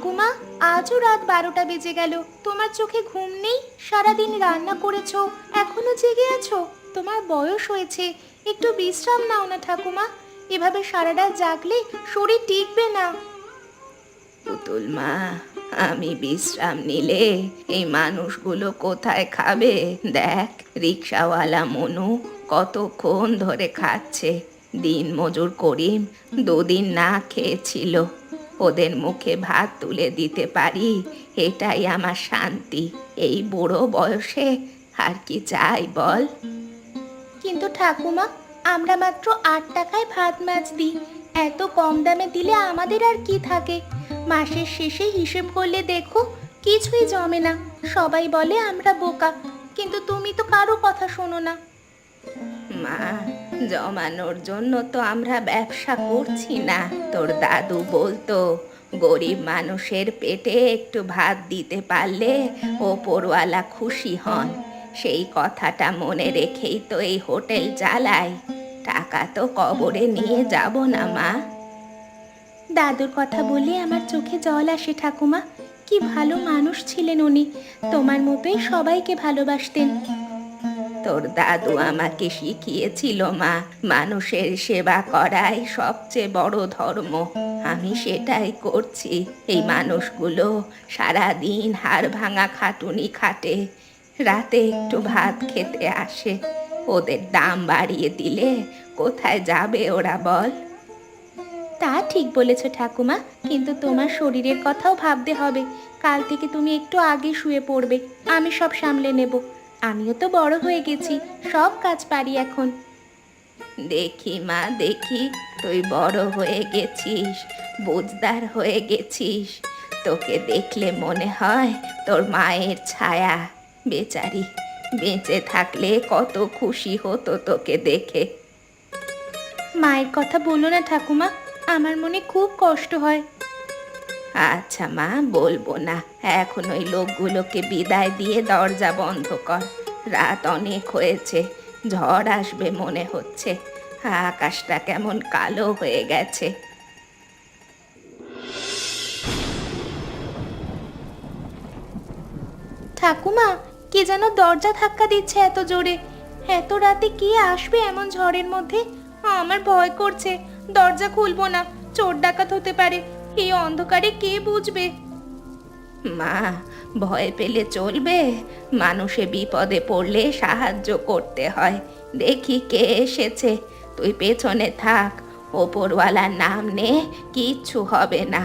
ঠাকুমা, আজও রাত 12টা বেজে গেল। তোমার চোখে ঘুম নেই? সারাদিন রান্না করেছো, এখনো জেগে আছো? তোমার বয়স হয়েছে, একটু বিশ্রাম নাও না ঠাকুমা। এভাবে সারা রাত জাগলে শরীর টিকবে না। পুতুল মা, আমি বিশ্রাম নিলে এই মানুষগুলো কোথায় খাবে? দেখ, রিক্সাওয়ালা মনু কতক্ষণ ধরে খাচ্ছে। দিন মজুর করিম 2 দিন না খেয়েছিল। ওদের মুখে ভাত তুলে দিতে পারি, এটাই আমার শান্তি। এই বুড়ো বয়সে আর কি চাই বল? কিন্তু ঠাকুমা, আমরা মাত্র 8 টাকায় ভাত মাছ দিই। এত কম দামে দিলে আমাদের আর কি থাকে? মাসের শেষে হিসেব করলে দেখো, কিছুই জমে না। সবাই বলে আমরা বোকা, কিন্তু তুমি তো কারো কথা শোনো না। মা, জমানোর জন্য তো আমরা ব্যবসা করছি না। তোর দাদু বলতো, গরিব মানুষের পেটে একটু ভাত দিতে পারলে ওপরওয়ালা খুশি হন। সেই কথাটা মনে রেখেই তো এই হোটেল চালাই। টাকা তো কবরে নিয়ে যাব না মা। দাদুর কথা বললে আমার চোখে জল আসে ঠাকুমা। কি ভালো মানুষ ছিলেন উনি, তোমার মতোই সবাইকে ভালোবাসতেন। তোর দাদু আমাকে শিখিয়েছিল মা, মানুষের সেবা করাই সবচেয়ে বড় ধর্ম। আমি সেটাই করছি। এই মানুষগুলো সারা দিন হাড় ভাঙা খাটুনি খাটে, রাতে একটু ভাত খেতে আসে। ওদের দাম বাড়িয়ে দিলে কোথায় যাবে ওরা বল? তা ঠিক বলেছ ঠাকুমা, কিন্তু তোমার শরীরের কথাও ভাবতে হবে। কাল থেকে তুমি একটু আগে শুয়ে পড়বে, আমি সব সামলে নেব। আমিও তো বড় হয়ে গেছি, সব কাজ পারি এখন। দেখি মা, দেখি, তুই বড় হয়ে গেছিস, বুঝদার হয়ে গেছিস। তোকে দেখলে মনে হয় তোর মায়ের ছায়া। বেচারি বেঁচে থাকলে কত খুশি হতো তোকে দেখে। মায়ের কথা বলো না ঠাকুমা, আমার মনে খুব কষ্ট হয়। আচ্ছা মা, বলবো না। এখন ওই লোকগুলোকে বিদায় দিয়ে দরজা বন্ধ কর। রাত অনেক হয়েছে, ঝড় আসবে মনে হচ্ছে। আকাশটা কেমন কালো হয়ে গেছে। ঠাকুমা, কে যেন দরজা ধাক্কা দিচ্ছে এত জোরে। এত রাতে কে আসবে এমন ঝড়ের মধ্যে? আমার ভয় করছে, দরজা খুলবো না, চোর ডাকাত হতে পারে। এই অন্ধকারে কে বুঝবে? মা, ভয় পেলে চলবে? মানুষে বিপদে পড়লে সাহায্য করতে হয়। দেখি কে এসেছে, তুই পেছনে থাক। ওপরওয়ালার নাম নে, কিচ্ছু হবে না।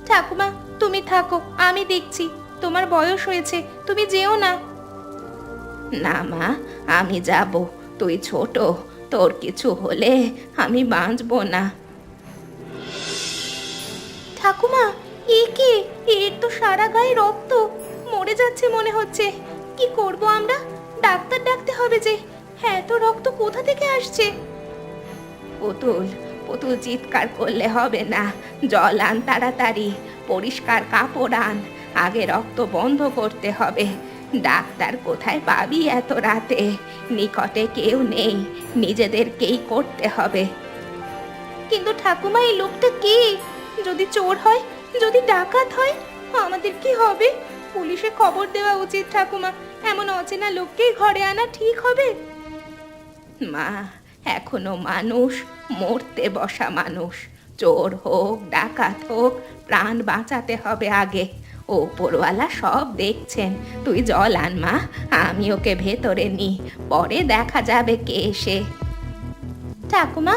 ঠাকুমা, তুমি থাকো, আমি দেখছি। তোমার বয়স হয়েছে, তুমি যেও না। না মা, আমি যাব। তুই ছোট, তোর কিছু হলে আমি বাঁচবো না। ঠাকুমা, এ কে? এর তো সারা গায়ে রক্ত, মরে যাচ্ছে মনে হচ্ছে। কি করব আমরা? ডাক্তার ডাকতে হবে যে। এত রক্ত কোথা থেকে আসছে? পুতুল, পুতুল, চিৎকার করলে হবে না। জল আন তাড়াতাড়ি, পরিষ্কার কাপড় আন। আগে রক্ত বন্ধ করতে হবে। ডাক্তার কোথায় পাবি এত রাতে? নিকটে কেউ নেই, নিজেদেরকেই করতে হবে। কিন্তু ঠাকুমা, এই লোকটা কে? যদি চোর হয়, যদি ডাকাত হয়, আমাদের কি হবে? পুলিশে খবর দেওয়া উচিত ঠাকুমা। এমন অচেনা লোককেই ঘরে আনা ঠিক হবে? মা, এখনো মানুষ, মরতে বসা মানুষ। চোর হোক ডাকাত হোক, প্রাণ বাঁচাতে হবে আগে। ওপরওয়ালা সব দেখছেন। তুই জল আন মা, আমি ওকে ভেতরে নি, পরে দেখা যাবে কে এসে। ঠাকুমা,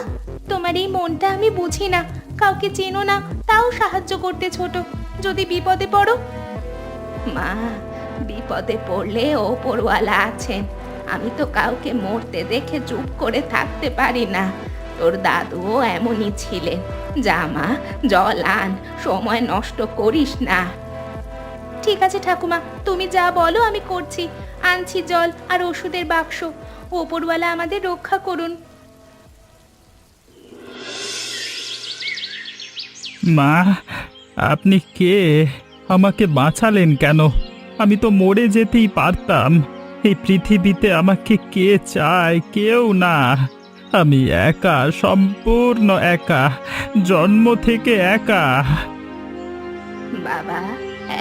তোমার এই মনটা আমি বুঝি না। কাউকে চেনো না, তাও সাহায্য করতে ছোট। যদি বিপদে পড়ো? মা, বিপদে পড়লে ওপরওয়ালা আছেন। আমি তো কাউকে মরতে দেখে চুপ করে থাকতে পারি না। তোর দাদুও এমনই ছিলেন। যা মা, জল আন, সময় নষ্ট করিস না। ঠিক আছে ঠাকুমা, তুমি যা বলো আমি করছি। আনছি জল আর ওষুধের বাক্স। ওপরওয়ালা আমাদের রক্ষা করুন। মা, আপনি কে? আমাকে বাঁচালেন কেন? আমি তো মরে যেতেই পারতাম। এই পৃথিবীতে আমাকে কে চায়? কেউ না। আমি একা, সম্পূর্ণ একা, জন্ম থেকে একা। বাবা,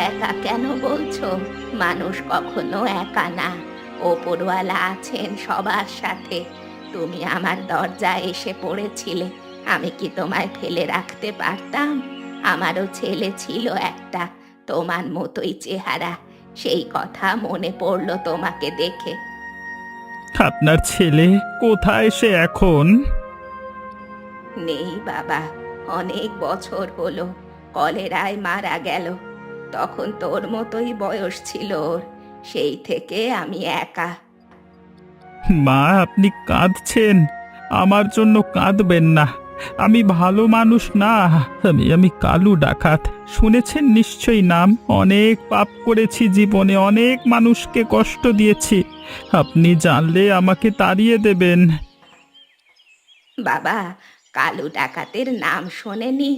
একা কেন বলছো? মানুষ কখনো একা না, ওপরওয়ালা আছেন সবার সাথে। তুমি আমার দরজায় এসে পড়েছিলে, আমি কি তোমায় ফেলে রাখতে পারতাম? আমারও ছেলে ছিল একটা, তোমার মতোই চেহারা। সেই কথা মনে পড়লো তোমাকে দেখে। আপনার ছেলে কোথায় সে এখন? নেই বাবা, অনেক বছর হলো, কলেরায় মারা গেল। তখন তোর মতোই বয়স ছিল ওর, সেই থেকে আমি একা। মা, আপনি কাঁদছেন? আমার জন্য কাঁদবেন না। আমি ভালো মানুষ না। আমি কালু ডাকাত, শুনেছেন নিশ্চয়ই নাম। অনেক পাপ করেছি জীবনে, অনেক মানুষকে কষ্ট দিয়েছি। আপনি জানলে আমাকে তাড়িয়ে দেবেন। বাবা, কালু ডাকাতের নাম শোনেনি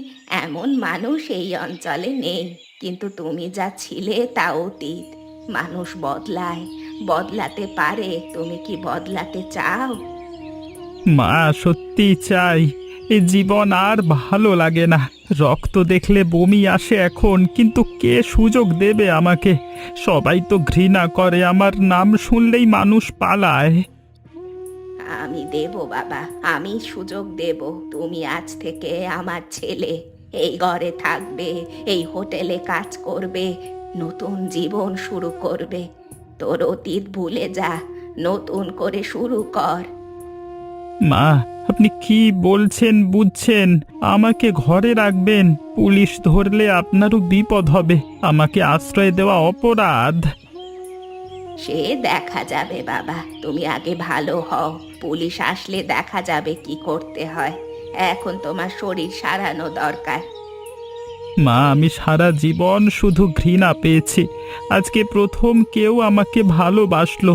এমন মানুষ এই অঞ্চলে নেই। কিন্তু তুমি যা ছিলে তা অতীত। মানুষ বদলায়, বদলাতে পারে। তুমি কি বদলাতে চাও? মা, সত্যি চাই। এই জীবন আর ভালো লাগে না। রক্ত দেখলে বমি আসে এখন, কিন্তু কে সুযোগ দেবে আমাকে? সবাই তো ঘৃণা করে, আমার নাম শুনলেই মানুষ পালায়। আমি দেব বাবা, আমি সুযোগ দেব। তুমি আজ থেকে আমার ছেলে, এই ঘরে থাকবে, এই হোটেলে কাজ করবে, নতুন জীবন শুরু করবে। তোর অতীত ভুলে যা, নতুন করে শুরু কর। মা, আপনি কি বলছেন বুঝছেন? আমাকে ঘরে রাখবেন? পুলিশ ধরলে আপনারও বিপদ হবে। আমাকে আশ্রয় দেওয়া অপরাধ। সে দেখা যাবে বাবা, তুমি আগে ভালো হও। পুলিশ আসলে দেখা যাবে কি করতে হয়। এখন তোমার শরীর সারানো দরকার। মা, আমি সারা জীবন শুধু ঘৃণা পেয়েছি। আজকে প্রথম কেউ আমাকে ভালোবাসলো।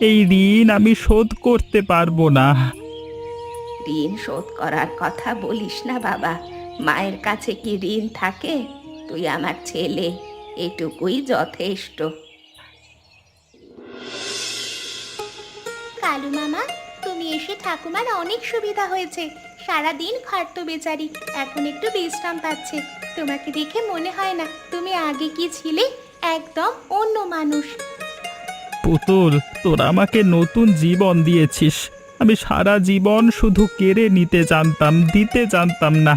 এই ঋণ আমি শোধ করতে পারবো না। ঋণ শোধ করার কথা বলিস না বাবা। মায়ের কাছে কি ঋণ থাকে? তুই আমার ছেলে, এটুকুই যথেষ্ট। কালু মামা, তুমি এসে ঠাকুমার অনেক সুবিধা হয়েছে। সারাদিন খাটতো বেচারি, এখন একটু বিশ্রাম পাচ্ছে। তোমাকে দেখে মনে হয় না তুমি আগে কি ছিলে, একদম অন্য মানুষ। পুতুল, তোরা আমাকে নতুন জীবন দিয়েছিস। আমি সারা জীবন শুধু কেড়ে নিতে জানতাম, দিতে জানতাম না।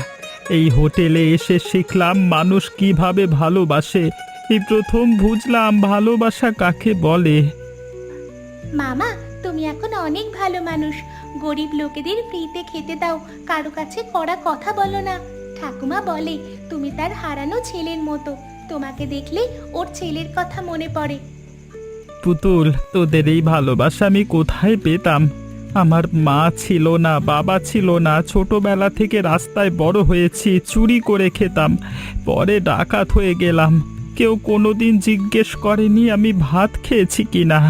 এই হোটেলে এসে শিখলাম মানুষ কিভাবে ভালোবাসে। এই প্রথম বুঝলাম ভালোবাসা কাকে বলে। মামা, তুমি এখন অনেক ভালো মানুষ। গরিব লোকেদের ফ্রিতে খেতে দাও, কারো কাছে কড়া কথা বলো না। ঠাকুমা বলে তুমি তার হারানো ছেলের মতো, তোমাকে দেখলে ওর ছেলের কথা মনে পড়ে। পুতুল, তোদের এই ভালোবাসা আমি কোথায় পেতাম? আমার মা ছিল না, বাবা ছিল না। ছোটবেলা থেকে রাস্তায় বড় হয়েছি, চুরি করে খেতাম, পরে ডাকাত হয়ে গেলাম। কেউ কোনোদিন জিজ্ঞেস করেনি আমি ভাত খেয়েছি কিনা।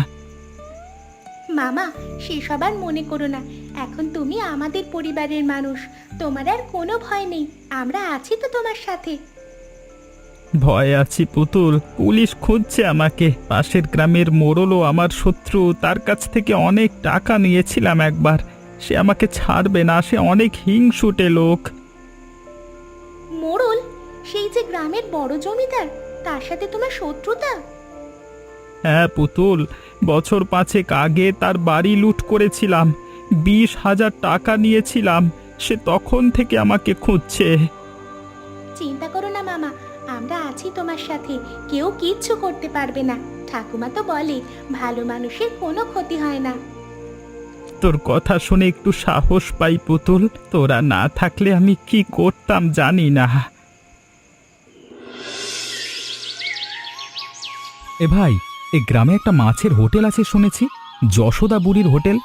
মামা, সেসব আর মনে করো না। এখন তুমি আমাদের পরিবারের মানুষ, তোমার আর কোনো ভয় নেই। আমরা আছি তো তোমার সাথে। ভয় আছি পুতুল, পুলিশ খুঁজছে আমাকে। পাশের গ্রামের মোড়লও আমার শত্রু, তার কাছ থেকে অনেক টাকা নিয়েছিলাম একবার। সে আমাকে ছাড়বে না, সে অনেক হিংসুটে লোক। মোড়ল? সেই যে গ্রামের বড় জমিদার, তার সাথে তোমার শত্রুতা? হ্যাঁ পুতুল, বছর 5 আগে তার বাড়ি লুট করেছিলাম, 20,000 টাকা নিয়েছিলাম। সে তখন থেকে আমাকে খুঁজছে। চিন্তা করো না মামা, আমরা আছি তোমার সাথে। কেউ কিচ্ছু করতে পারবে না। ঠাকুমা তো বলে ভালো মানুষের কোনো ক্ষতি হয় না। তোর কথা শুনে একটু সাহস পাই পুতুল। তোরা না থাকলে আমি কি করতাম জানি না। এ ভাই, এ গ্রামে একটা মাছের হোটেল আছে শুনেছি, যশোদা বুড়ির হোটেল।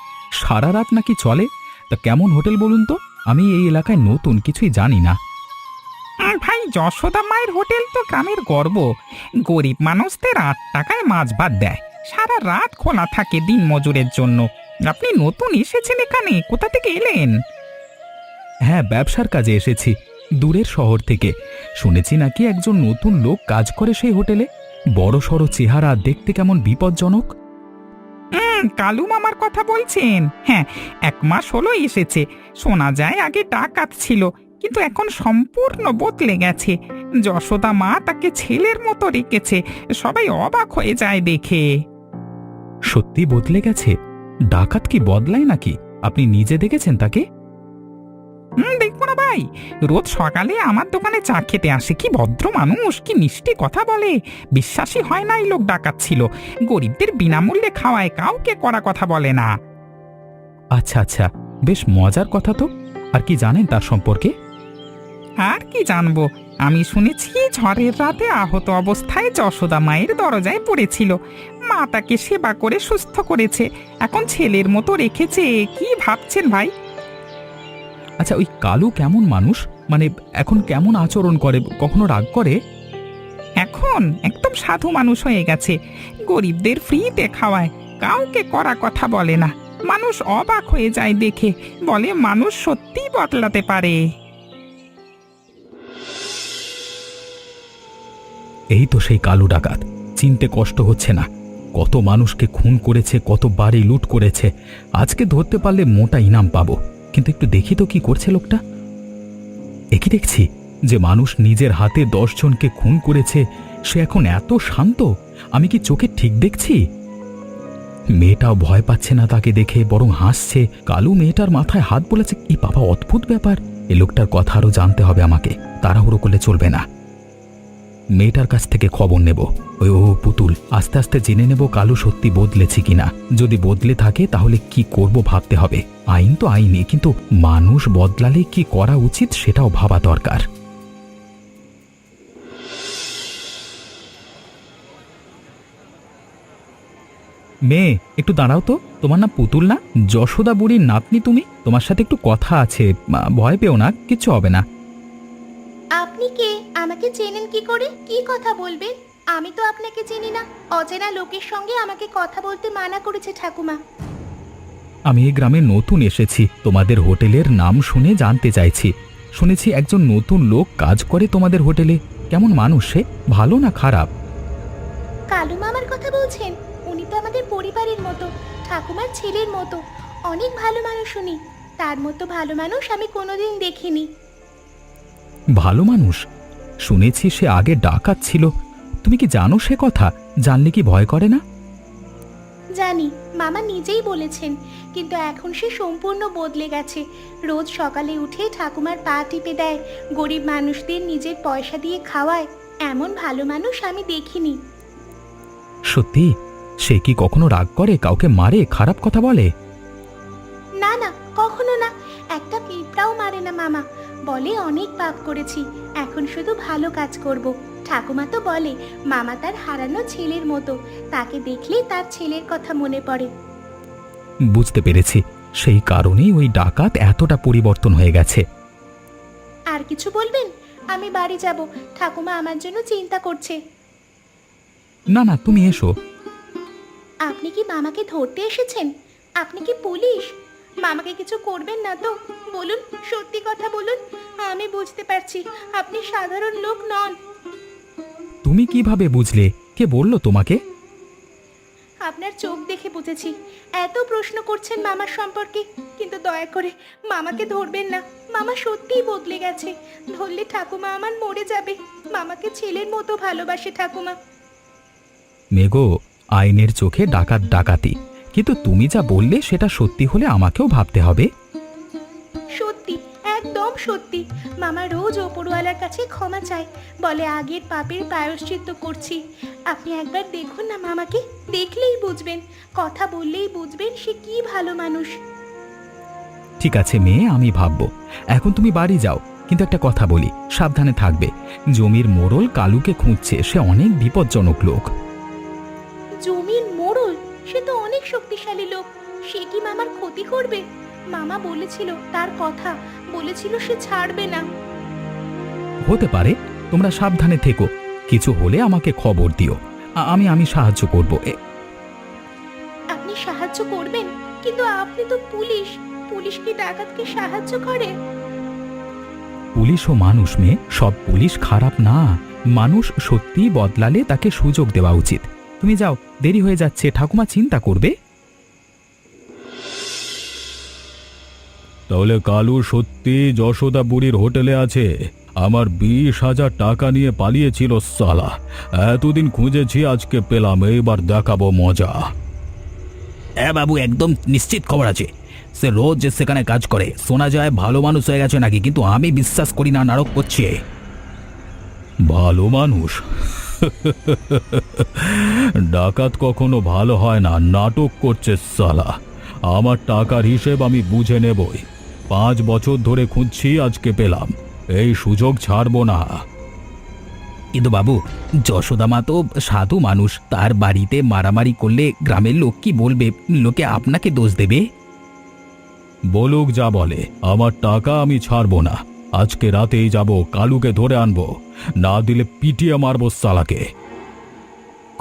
সারা রাত নাকি চলে। তা কেমন হোটেল বলুন তো? আমি এই এলাকায় নতুন, কিছুই জানি না। ভাই, যশোদা মায়ের হোটেল তো গ্রামের গর্ব। গরিব মানুষদের 8 টাকায় মাছ ভাত দেয়। সারা রাত খোলা থাকে দিন মজুরের জন্য। আপনি নতুন এসেছেন এখানে, কোথা থেকে এলেন? হ্যাঁ, ব্যবসার কাজে এসেছি, দূরের শহর থেকে। শুনেছি নাকি একজন নতুন লোক কাজ করে সেই হোটেলে। বড় সড়ো চেহারা, দেখতে কেমন বিপজ্জনক। কালু মামার কথা বলছেন? হ্যাঁ, 1 মাস হলো এসেছে। শোনা যায় আগে ডাকাত ছিল, কিন্তু এখন সম্পূর্ণ বদলে গেছে। যশোদা মা তাকে ছেলের মতো রেখেছে, সবাই অবাক হয়ে যায় দেখে। সত্যি বদলে গেছে? ডাকাত কি বদলায় নাকি? আপনি নিজে দেখেছেন তাকে? দেখবো না ভাই, রোজ সকালে আমার দোকানে চা খেতে আসে, কি ভদ্র মানুষ, কি মিষ্টি কথা বলে। বিশ্বাসই হয় না এই লোক ডাকাত ছিল। গরিবদের বিনামূল্যে খাওয়ায়, কাউকে কড়া কথা বলে না। আচ্ছা আচ্ছা, বেশ মজার কথা তো। আর কি জানেন তার সম্পর্কে? আর কি জানবো, আমি শুনেছি ঝড়ের রাতে আহত অবস্থায় যশোদা মায়ের দরজায় পড়েছিল। মা তাকে সেবা করে সুস্থ করেছে, এখন ছেলের মতো রেখেছে। কি ভাবছেন ভাই? আচ্ছা, ওই কালু কেমন মানুষ? মানে এখন কেমন আচরণ করে? কখনো রাগ করে? এখন একদম সাধু মানুষ হয়ে গেছে, গরিবদের ফ্রিতে খাওয়ায়, কাউকে কড়া কথা বলে না। মানুষ অবাক হয়ে যায় দেখে, বলে মানুষ সত্যি বদলাতে পারে। এই তো সেই কালু ডাকাত। চিনতে কষ্ট হচ্ছে না? কত মানুষকে খুন করেছে, কত বাড়ি লুট করেছে। আজকে ধরতে পারলে মোটা ইনাম পাবো। কিন্তু একটু দেখি তো কি করছে লোকটা। একই দেখছি যে মানুষ নিজের হাতে 10 জনকে খুন করেছে, সে এখন এত শান্ত। আমি কি চোখে ঠিক দেখছি? মেয়েটাও ভয় পাচ্ছে না তাকে দেখে, বরং হাসছে। কালু মেয়েটার মাথায় হাত বলেছে। কি বাবা, অদ্ভুত ব্যাপার। এ লোকটার কথা আরও জানতে হবে আমাকে, তাড়াহুড়ো করলে চলবে না। মেয়েটার কাছ থেকে খবর নেব। ও পুতুল, আস্তে আস্তে জেনে নেব কালু সত্যি বদলেছে কিনা। যদি বদলে থাকে তাহলে কি করব ভাবতে হবে। আইন তো আইনই, কিন্তু মানুষ বদলালে কি করা উচিত সেটাও ভাবা দরকার। মেয়ে, একটু দাঁড়াও তো। তোমার নাম পুতুল না? যশোদা বুড়ির নাতনি তুমি। তোমার সাথে একটু কথা আছে। ভয় পেও না, কিচ্ছু হবে না। আপনি কে? আমাকে চেনেন কি করে? কি কথা বলবেন? আমি তো আপনাকে চিনি না। অচেনা লোকের সঙ্গে আমাকে কথা বলতে মানা করেছে ঠাকুমা। আমি এই গ্রামে নতুন এসেছি, তোমাদের হোটেলের নাম শুনে জানতে চাইছি। শুনেছি একজন নতুন লোক কাজ করে তোমাদের হোটেলে। কেমন মানুষ সে? ভালো না খারাপ? কালু মামার কথা বলছেন? উনি তো আমাদের পরিবারের মতো, ঠাকুমার ছেলের মতো। অনেক ভালো মানুষ উনি। তার মতো ভালো মানুষ আমি কোনোদিন দেখিনি। ভালো মানুষ? শুনেছি সে আগে ডাকাত ছিল। তুমি কি জানো সে কথা? জানলে কি ভয় করে না? জানি, মামা নিজেই বলেছেন। কিন্তু এখন সে সম্পূর্ণ বদলে গেছে। রোজ সকালে উঠে ঠাকুমার পা টিপে দেয়, গরিব মানুষদের নিজের পয়সা দিয়ে খাওয়ায়। এমন ভালো মানুষ আমি দেখিনি। সত্যি? সে কি কখনো রাগ করে, কাউকে মারে, খারাপ কথা বলে? না না, কখনো না। একটা পিঁপড়াও মারে না মামা। বলে অনেক পাপ করেছি, এখন শুধু ভালো কাজ করব। ঠাকুমা তো বলে মামা তার হারানো ছেলের মতো, তাকে দেখলেই তার ছেলের কথা মনে পড়ে। বুঝতে পেরেছি, সেই কারণেই ওই ডাকাত এতটা পরিবর্তন হয়ে গেছে। আর কিছু বলবেন? আমি বাড়ি যাব, ঠাকুমা আমার জন্য চিন্তা করছে। না না, তুমি এসো। আপনি কি মামাকে ধরতে এসেছেন? আপনি কি পুলিশ? মামাকে কিছু করবেন না তো? বলুন, সত্যি কথা বলুন। আমি বুঝতে পারছি আপনি সাধারণ লোক নন। তুমি কিভাবে বুঝলে? কে বলল তোমাকে? আপনার চোখ দেখে বুঝেছি। এত প্রশ্ন করছেন মামার সম্পর্কে, কিন্তু দয়া করে মামাকে ধরবেন না। মামা সত্যিই বদলে গেছে। ধরলে ঠাকুমা আমার মরে যাবে। মামাকে ছেলের মতো ভালোবাসে ঠাকুমা। মেগো, আইনের চোখে ডাকাত ডাকাতি, কিন্তু তুমি যা বললে সেটা সত্যি হলে আমাকেও ভাবতে হবে। সত্যি, একদম সত্যি। মামা রোজ ওপরওয়ালার কাছে ক্ষমা চায়, বলে আগের পাপের প্রায়শ্চিত্ত করছি। আপনি একবার দেখুন না মামাকে, দেখলেই বুঝবেন, কথা বললেই বুঝবেন সে কি ভালো মানুষ। ঠিক আছে মেয়ে, আমি ভাববো। এখন তুমি বাড়ি যাও, কিন্তু একটা কথা বলি, সাবধানে থাকবে। জমির মোড়ল কালুকে খুঁজছে, সে অনেক বিপজ্জনক লোক। জমির মোড়ল? সে তো অনেক শক্তিশালী লোক। সে কি মামার ক্ষতি করবে? মামা বলেছিল, তার কথা বলেছিল সে ছাড়বে না। হতে পারে, তোমরা সাবধানে থেকো। কিছু হলে আমাকে খবর দিও। আমি সাহায্য করব। আপনি সাহায্য করবেন? কিন্তু আপনি তো পুলিশ। পুলিশ কি ডাকাতকে সাহায্য করে? পুলিশও মানুষ মেয়ে, সব পুলিশ খারাপ না। মানুষ সত্যিই বদলালে তাকে সুযোগ দেওয়া উচিত। তুমি যাও, দেরি হয়ে যাচ্ছে, ঠাকুমা চিন্তা করবে। তাহলে কালু সত্যি যশোদা বুড়ির হোটেলে আছে? আমার 20,000 টাকা নিয়ে পালিয়েছিল সালা। এতদিন খুঁজেছি, আজকে পেলাম, এইবার দেখাবো মজা। হ্যাঁ বাবু, একদম নিশ্চিত খবর আছে। সে রোজ সেখানে কাজ করে, শোনা যায় ভালো মানুষ হয়ে গেছে নাকি, কিন্তু আমি বিশ্বাস করি না, নাটক করছে। ভালো মানুষ? ডাকাত কখনো ভালো হয় না, নাটক করছে সালা। আমার টাকার হিসেব আমি বুঝে নেবই। 5 বছর ধরে খুঁজছি, আজকে পেলাম, এই সুযোগ ছাড়বো না। কিন্তু বাবু, যশোদা মা তো সাধু মানুষ, তার বাড়িতে মারামারি করলে গ্রামের লোক কি বলবে? লোকে আপনাকে দোষ দেবে। বলুক যা বলে, আমার টাকা আমি ছাড়বো না। আজকে রাতেই যাব, কালুকে ধরে আনবো, না দিলে পিটিয়ে মারবো সালাকে।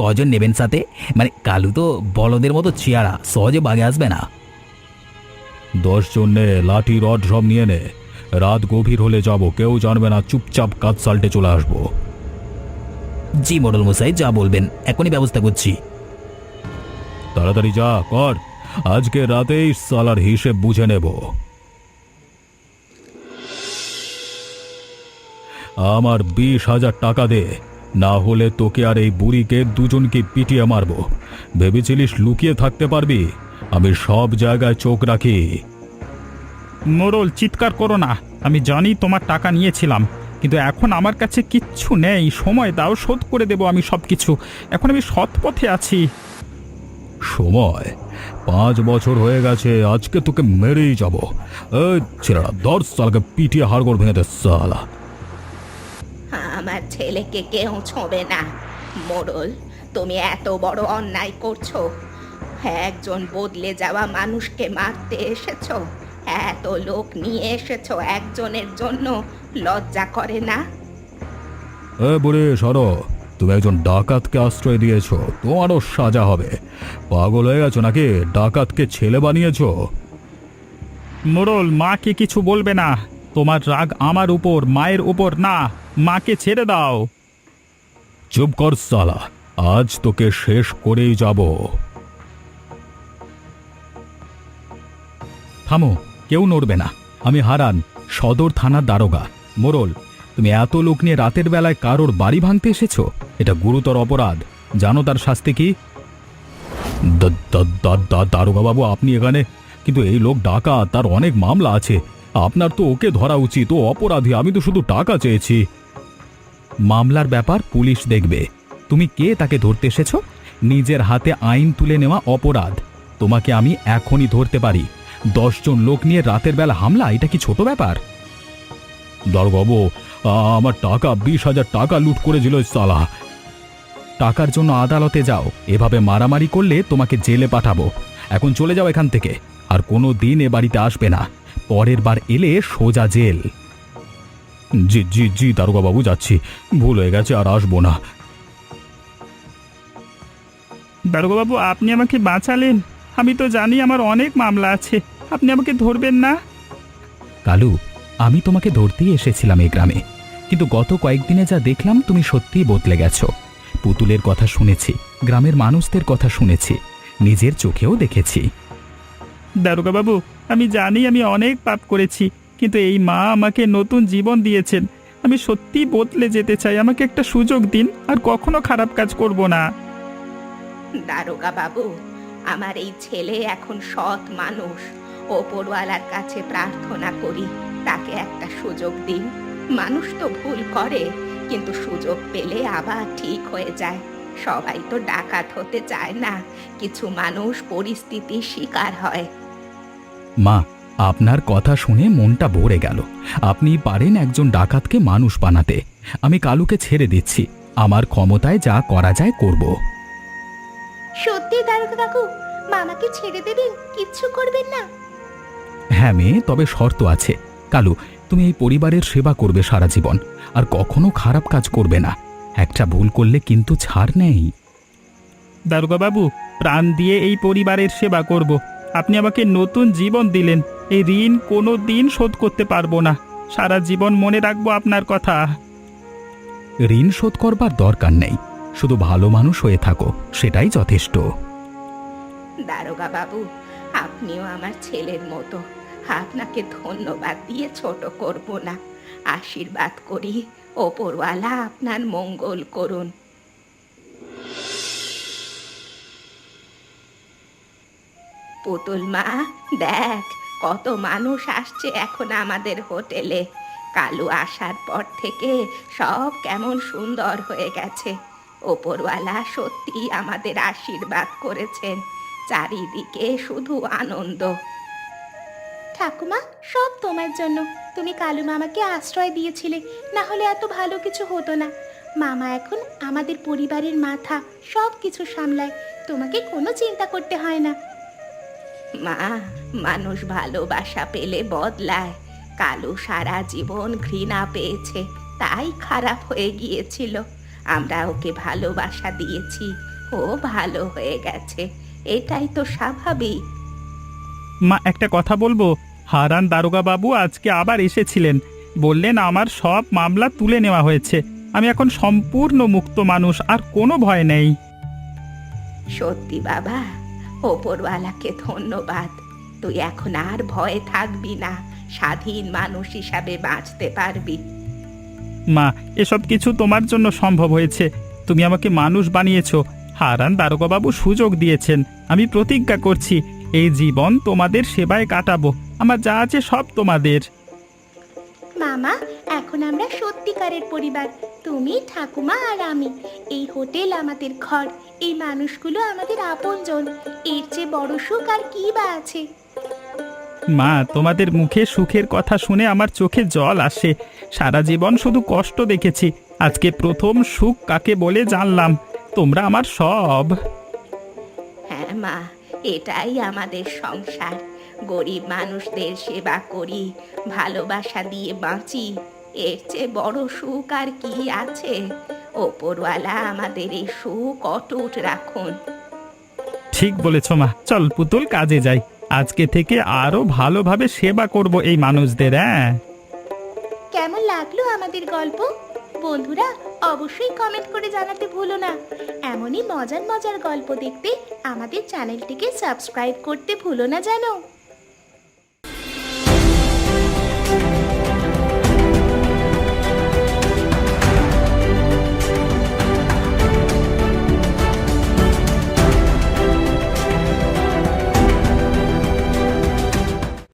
কজন নেবেন সাথে? মানে কালু তো বলদের মতো চেয়ারা, সহজে বাগে আসবে না। 10 জন নে, লাঠি রড সব নিয়ে নে। রাত গভীর হলে যাব, কেউ জানবে না, চুপচাপ কাজ সাল্টে চলে আসবো। জি মোড়ল মশাই, যা বলবেন এখনই ব্যবস্থা করছি। তাড়াতাড়ি যা কর, আজকে রাতেই সালার হিসেব বুঝে নেব। আমার 20,000 টাকা দে, না হলে তোকে আর এই বুড়িকে দুজনকে পিটিয়ে মারবো। ভেবেছিলিস লুকিয়ে থাকতে পারবি? আমি সব জায়গায় চোখ রাখি। মোড়ল, চিৎকার করো না। আমি জানি তোমার টাকা নিয়েছিলাম, কিন্তু এখন আমার কাছে কিচ্ছু নেই। সময় দাও, শোধ করে দেবো আমি সব কিছু। এখন আমি সৎ পথে আছি। সময়? 5 বছর হয়ে গেছে, আজকে তোকে মেরেই যাব। এই ছেলেরা, 10 সালকে পিটিয়ে হাড়গোড় ভেঙে দে সালা। আমার ছেলেকে কেউ ছোঁবে না। মোড়ল, তুমি এত বড় অন্যায় করছো। একজন বদলে যাওয়া মানুষকে মারতে এসেছো, এত লোক নিয়ে এসেছো একজনের জন্য, লজ্জা করে না? বুড়ি সরো, তুমি একজন ডাকাতকে আশ্রয় দিয়েছো, তোমারও সাজা হবে। পাগল হয়ে গেছো নাকি? ডাকাতকে ছেলে বানিয়েছো। মোড়ল, মাকে কিছু বলবে না। তোমার রাগ আমার উপর, মায়ের উপর না। মাকে ছেড়ে দাও। চুপ কর সালা, আজ তোকে শেষ করেই যাব। থামো, কেউ নড়বে না। আমি হারান, সদর থানার দারোগা। মোড়ল, তুমি এত লোক নিয়ে রাতের বেলায় কারোর বাড়ি ভাঙতে এসেছো? এটা গুরুতর অপরাধ, জানো তার শাস্তি কি? দারোগা বাবু, আপনি এখানে? কিন্তু এই লোক ডাকাত, তার অনেক মামলা আছে। আপনার তো ওকে ধরা উচিত, ও অপরাধী। আমি তো শুধু টাকা চেয়েছি। মামলার ব্যাপার পুলিশ দেখবে। তুমি কে তাকে ধরতে এসেছো? নিজের হাতে আইন তুলে নেওয়া অপরাধ। তোমাকে আমি এখনই ধরতে পারি। 10 জন লোক নিয়ে রাতের বেলা হামলা, এটা কি ছোট ব্যাপার? দারোগাবু, আমার টাকা 20,000 টাকা লুট করেছিল সালা। টাকার জন্য আদালতে যাও, এভাবে মারামারি করলে তোমাকে জেলে পাঠাবো। এখন চলে যাও এখান থেকে, আর কোনো দিন এ বাড়িতে আসবে না। পরের বার এলে সোজা জেল। জি জি জি দারোগা বাবু, যাচ্ছি। ভুল হয়ে গেছে, আর আসবো না। দারোগাবাবু, আপনি আমাকে বাঁচালেন। আমি তো জানি আমার অনেক মামলা আছে, আপনি আমাকে ধরবেন না। কালু, আমি তোমাকে ধরতেই এসেছিলাম এই গ্রামে, কিন্তু গত কয়েকদিনে যা দেখলাম, তুমি সত্যিই বদলে গেছো। পুতুলের কথা শুনেছি, গ্রামের মানুষদের কথা শুনেছি, নিজের চোখেও দেখেছি। দারোগাবাবু, আমি জানি আমি অনেক পাপ করেছি, কিন্তু এই মা আমাকে নতুন জীবন দিয়েছেন। আমি সত্যি বদলে যেতে চাই। আমাকে একটা সুযোগ দিন, আর কখনো খারাপ কাজ করব না। দারোগা বাবু, আমার এই ছেলে এখন সৎ মানুষ। ওপরওয়ালার কাছে প্রার্থনা করি তাকে একটা সুযোগ দিন। মানুষ তো ভুল করে, কিন্তু সুযোগ পেলে আবার ঠিক হয়ে যায়। সবাই তো ডাকাত হতে চায় না, কিছু মানুষ পরিস্থিতির শিকার হয়। মা, আপনার কথা শুনে মনটা ভরে গেল। আপনি পারেন একজন ডাকাতকে মানুষ বানাতে। আমি কালুকে ছেড়ে দিচ্ছি, আমার ক্ষমতায় যা করা যায় করব। সত্যি দারোগা কাকু, মামাকে ছেড়ে দেবেন? কিচ্ছু করবেন না? হ্যাঁ মেয়ে, তবে শর্ত আছে। কালু, তুমি এই পরিবারের সেবা করবে সারা জীবন, আর কখনো খারাপ কাজ করবে না। একটা ভুল করলে কিন্তু ছাড় নেই। দারোগাবাবু, প্রাণ দিয়ে এই পরিবারের সেবা করব। আপনি আমাকে নতুন জীবন দিলেন, এই ঋণ কোনো দিন শোধ করতে পারবো না। সারা জীবন মনে রাখবো আপনার কথা। ঋণ শোধ করবার দরকার নেই, শুধু ভালো মানুষ হয়ে থাকো, সেটাই যথেষ্ট। দারোগা বাবু, আপনিও আমার ছেলের মতো। আপনাকে ধন্যবাদ দিয়ে ছোট করব না। আশীর্বাদ করি ওপরওয়ালা আপনার মঙ্গল করুন। পুতুল মা, দেখ কত মানুষ আসছে এখন আমাদের হোটেলে। কালু আসার পর থেকে সব কেমন সুন্দর হয়ে গেছে। ওপরওয়ালা সত্যি আমাদের আশীর্বাদ করেছেন, চারিদিকে শুধু আনন্দ। ঠাকুমা, সব তোমার জন্য। তুমি কালু মামাকে আশ্রয় দিয়েছিলে, না হলে এত ভালো কিছু হতো না। মামা এখন আমাদের পরিবারের মাথা, সব কিছু সামলায়। তোমাকে কোনো চিন্তা করতে হয় না। মা, মানুষ ভালোবাসা পেলে বদলায়। কালু সারা জীবন ঘৃণা পেয়েছে, তাই খারাপ হয়ে গিয়েছিল। আমরা ওকে ভালোবাসা দিয়েছি, ও ভালো হয়ে গেছে, এটাই তো স্বাভাবিক। মা, একটা কথা বলবো? হারান দারোগা বাবু আজকে আবার এসেছিলেন, বললেন আমার সব মামলা তুলে নেওয়া হয়েছে, আমি এখন সম্পূর্ণ মুক্ত মানুষ, আর কোনো ভয় নেই। সত্যি বাবা, ওপরওয়ালাকে ধন্যবাদ। তুই এখন আর ভয়ে থাকবি না, স্বাধীন মানুষ হিসাবে বাঁচতে পারবি। মা, এসব কিছু তোমার জন্য সম্ভব হয়েছে, তুমি আমাকে মানুষ বানিয়েছো। হারান দারোগা বাবু সুযোগ দিয়েছেন, আমি প্রতিজ্ঞা করছি এই জীবন তোমাদের সেবায় কাটাবো। আমার যা আছে সব তোমাদের। মামা, এখন আমরা সত্যিকারের পরিবার। তুমি, ঠাকুমা আর আমি। এই হোটেল আমাদের ঘর, এই মানুষগুলো আমাদের আপনজন। এর চেয়ে বড় সুখ আর কি বা আছে? মা, তোমাদের মুখে সুখের কথা শুনে আমার চোখে জল আসে। সারা জীবন শুধু কষ্ট দেখেছি, আজকে প্রথম সুখ কাকে বলে জানলাম। তোমরা আমার সব। হ্যাঁ মা, এটাই আমাদের সংসার। গরিব মানুষদের সেবা করি, ভালোবাসা দিয়ে বাঁচি, এর চেয়ে বড় সুখ আর কি আছে? ওপরওয়ালা আমাদের এই সুখ অটুট রাখুন। ঠিক বলেছ মা, চল পুতুল, কাজে যাই। আজকে থেকে আরো ভালোভাবে সেবা করব এই মানুষদের। হ্যাঁ, কেমন লাগলো আমাদের গল্প? বন্ধুরা, অবশ্যই কমেন্ট করে জানাতে ভুলো না। এমনই মজার মজার গল্প দেখতে আমাদের চ্যানেলটিকে সাবস্ক্রাইব করতে ভুলো না যেন।